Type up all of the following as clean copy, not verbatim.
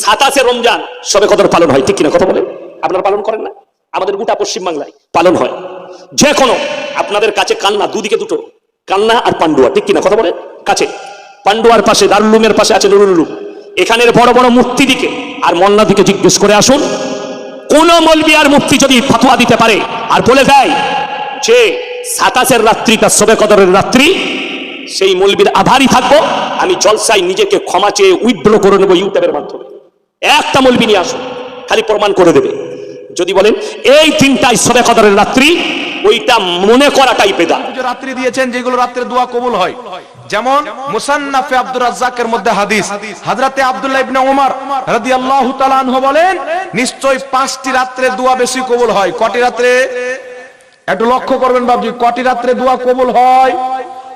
27 রমজান শবে কদর পালন হয়, ঠিক কিনা কথা বলেন? আপনারা পালন করেন না? আমাদের গোটা পশ্চিম বাংলায় পালন হয়। যে কোনো আপনাদের কাছে কান্না, দুদিকে দুটো কান্না আর পান্ডুয়া, ঠিক কিনা কথা বলেন? কাছে পান্ডুয়ার পাশে দারুল উলুমের পাশে আছে নুরুল উলুম। এখানের বড় বড় মূর্তি দিকে আর মন্না দিকে জিজ্ঞেস করে আসুন, কোন মৌলবি আর মুফতি যদি ফতোয়া দিতে পারে আর বলে দেয় যে 27 রাত্রিটা শবে কদরের রাত্রি, সেই মৌলবির আভারী থাকবো। আমি জলসায় নিজেকে ক্ষমা চেয়ে উইথড্র করে নেবো ইউটিউবের মাধ্যমে। একটা মৌলবি নিয়ে আসুন, খালি প্রমাণ করে দেবে। যদি বলেন এই তিনটাই শবে কদরের রাত্রি, ওইটা মনে করাটাই বেদাত। রাত্রি দিয়েছেন যেগুলো রাত্রে দোয়া কবুল হয়, যেমন মুসান্নাফে আব্দুর রাজ্জাকের মধ্যে হাদিস, হযরতে আব্দুল্লাহ ইবনে ওমর রাদিয়াল্লাহু তাআলা আনহু বলেন, নিশ্চয় 5টি রাত্রে দোয়া বেশি কবুল হয়। কটি রাত্রে? একটু লক্ষ্য করবেন বাবজি, কটি রাত্রে দোয়া কবুল হয়?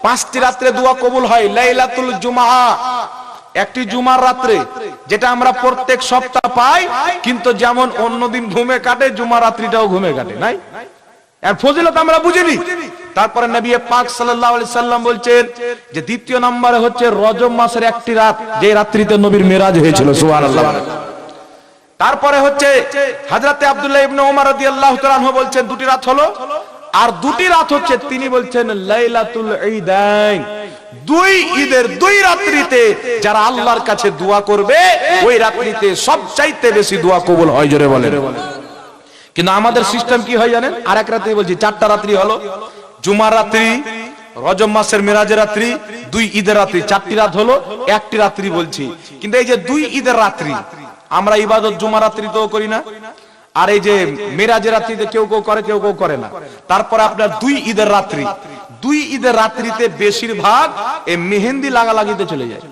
5টি রাত্রে দোয়া কবুল হয়। লাইলাতুল জুমআ, একটি জুমার রাত্রে, যেটা আমরা প্রত্যেক সপ্তাহ পাই, কিন্তু যেমন অন্যদিন ঘুমে কাটে, জুমার রাত্রিটাও ঘুমে কাটে, নাই? এর ফজিলত আমরা বুঝিনি। তারপরে নবী পাক সাল্লাল্লাহু আলাইহি সাল্লাম বলছেন যে দ্বিতীয় নম্বরে হচ্ছে রজব মাসের একটি রাত, যে রাত্রিতে নবীর মেরাজ হয়েছিল, সুবহানাল্লাহ। তারপরে হচ্ছে হযরতে আব্দুল্লাহ ইবনে ওমর রাদিয়াল্লাহু তাআলা আনহু বলছেন 2টি রাত হলো, আর 2টি রাত হচ্ছে তিনি বলছেন লাইলাতুল ঈদাইন, 2 ঈদের 2 রাত্রিতে যারা আল্লাহর কাছে দোয়া করবে, ওই রাত্রিতে সবচাইতে বেশি দোয়া কবুল হয়। জোরে বলেন। কিন্তু আমাদের সিস্টেম কি হয় জানেন? আরেক রাত্রি বলছি, 4টা রাত্রি হলো, জুমার রাত্রি, রজব মাসের মেরাজের রাত্রি, 2 ঈদের রাত্রি, 4টি রাত হলো, একটি রাত্রি বলছি। কিন্তু এই যে 2 ঈদের রাত্রি, আমরা ইবাদত জুমার রাত্রিতেও করি না, আর এই যে মেরাজের রাত্রিতে কেউ কেউ করে, কেউ কেউ করে না। তারপরে আপনার 2 ঈদের রাত্রি, 2 ঈদের রাত্রিতে বেশিরভাগ এই মেহেন্দি লাগালাগিতে চলে যায়।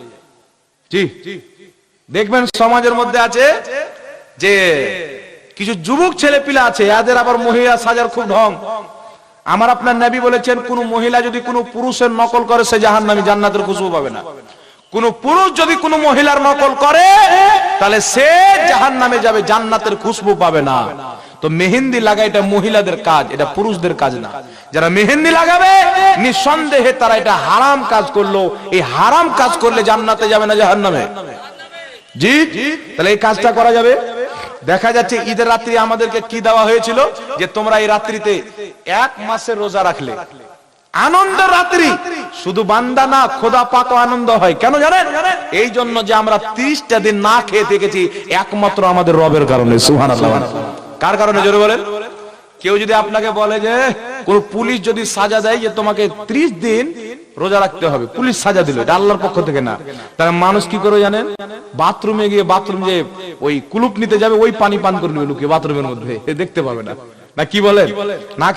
জি, দেখবেন সমাজের মধ্যে আছে যে কিছু যুবক ছেলে পিলা আছে, এদের আবার মহিলা সাজার খুব ঢং। আমার আপনার নবী বলেছেন, কোন মহিলা যদি কোন পুরুষের নকল করে, সে জাহান্নামী, জান্নাতের খুশবু পাবে না। কোন পুরুষ যদি কোন মহিলার নকল করে, তাহলে সে জাহান্নামে যাবে, জান্নাতের খুশবু পাবে না। তো মেহেন্দি লাগা এটা মহিলাদের কাজ, এটা পুরুষদের কাজ না। যারা মেহেন্দি লাগাবে, নিঃসন্দেহে তারা এটা হারাম কাজ করলো। এই হারাম কাজ করলে জান্নাতে যাবে না, জাহান্নামে। জি, তাহলে এই কাজটা করা যাবে। দেখা যাচ্ছে ঈদের রাত্রি আমাদেরকে কি দেওয়া হয়েছিল, যে তোমরা এই রাত্রিতে 1 মাসের রোজা রাখলে, আনন্দের রাত্রি। শুধু বান্দা না, খোদা পাকও আনন্দ হয়। কেন জানেন? এই জন্য যে আমরা 30টা দিন না খেয়ে থেকেছি, একমাত্র আমাদের রবের কারণে। সুবহানাল্লাহ। কার কারণে? জোরে বলেন। কেউ যদি আপনাকে বলে যে কোন পুলিশ যদি সাজা দেয় যে তোমাকে 30 দিন রোজা রাখতে হবে, পুলিশ সাজা দিল, এটা আল্লাহর পক্ষ থেকে না। তাহলে মানুষ কি করে জানেন? বাথরুমে গিয়ে, বাথরুম যে ওই কুলুপ নিতে যাবে, ওই পানি পান করে নেবে লুকিয়ে বাথরুমের মধ্যে, দেখতে পাবে না। না কি বলেন? না